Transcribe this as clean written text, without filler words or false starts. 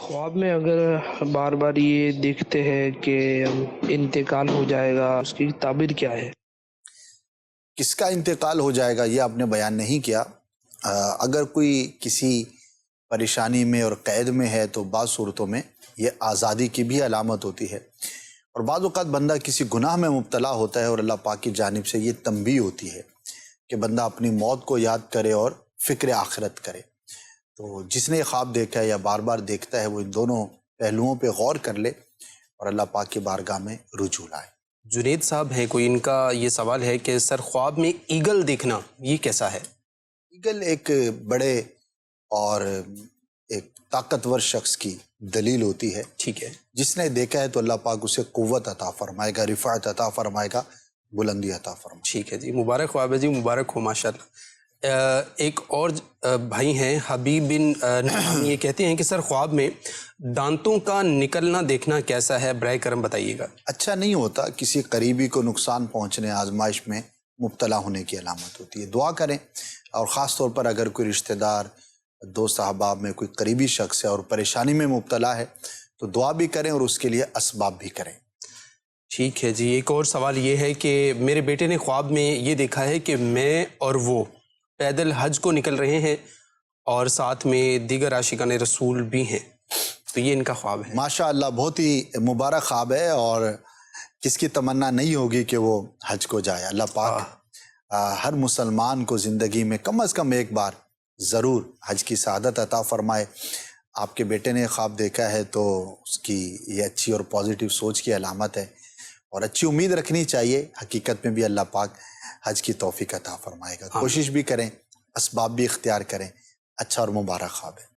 خواب میں اگر بار بار یہ دیکھتے ہیں کہ انتقال ہو جائے گا، اس کی تعبیر کیا ہے؟ کس کا انتقال ہو جائے گا یہ آپ نے بیان نہیں کیا۔ اگر کوئی کسی پریشانی میں اور قید میں ہے تو بعض صورتوں میں یہ آزادی کی بھی علامت ہوتی ہے، اور بعض اوقات بندہ کسی گناہ میں مبتلا ہوتا ہے اور اللہ پاک کی جانب سے یہ تنبیہ ہوتی ہے کہ بندہ اپنی موت کو یاد کرے اور فکر آخرت کرے۔ تو جس نے یہ خواب دیکھا ہے یا بار بار دیکھتا ہے وہ ان دونوں پہلوؤں پہ غور کر لے اور اللہ پاک کی بارگاہ میں رجوع لائے۔ جنید صاحب ہیں کوئی، ان کا یہ سوال ہے کہ سر خواب میں ایگل دیکھنا یہ کیسا ہے؟ ایگل ایک بڑے اور ایک طاقتور شخص کی دلیل ہوتی ہے۔ ٹھیک ہے، جس نے دیکھا ہے تو اللہ پاک اسے قوت عطا فرمائے گا، رفعت عطا فرمائے گا، بلندی عطا فرمائے گا۔ ٹھیک ہے جی، مبارک خواب ہے جی، مبارک ہو ماشاءاللہ۔ ایک اور بھائی ہیں حبیب بن نعمان، یہ کہتے ہیں کہ سر خواب میں دانتوں کا نکلنا دیکھنا کیسا ہے، برائے کرم بتائیے گا۔ اچھا نہیں ہوتا، کسی قریبی کو نقصان پہنچنے، آزمائش میں مبتلا ہونے کی علامت ہوتی ہے۔ دعا کریں، اور خاص طور پر اگر کوئی رشتہ دار، دوست احباب میں کوئی قریبی شخص ہے اور پریشانی میں مبتلا ہے تو دعا بھی کریں اور اس کے لیے اسباب بھی کریں۔ ٹھیک ہے جی، ایک اور سوال یہ ہے کہ میرے بیٹے نے خواب میں یہ دیکھا ہے کہ میں اور وہ پیدل حج کو نکل رہے ہیں اور ساتھ میں دیگر عاشقان رسول بھی ہیں، تو یہ ان کا خواب ہے۔ ماشاءاللہ، بہت ہی مبارک خواب ہے، اور کس کی تمنا نہیں ہوگی کہ وہ حج کو جائے۔ اللہ پاک ہر مسلمان کو زندگی میں کم از کم ایک بار ضرور حج کی سعادت عطا فرمائے۔ آپ کے بیٹے نے خواب دیکھا ہے تو اس کی یہ اچھی اور پازیٹیو سوچ کی علامت ہے، اور اچھی امید رکھنی چاہیے۔ حقیقت میں بھی اللہ پاک حج کی توفیق عطا فرمائے گا۔ کوشش بھی کریں، اسباب بھی اختیار کریں۔ اچھا اور مبارک خواب ہے۔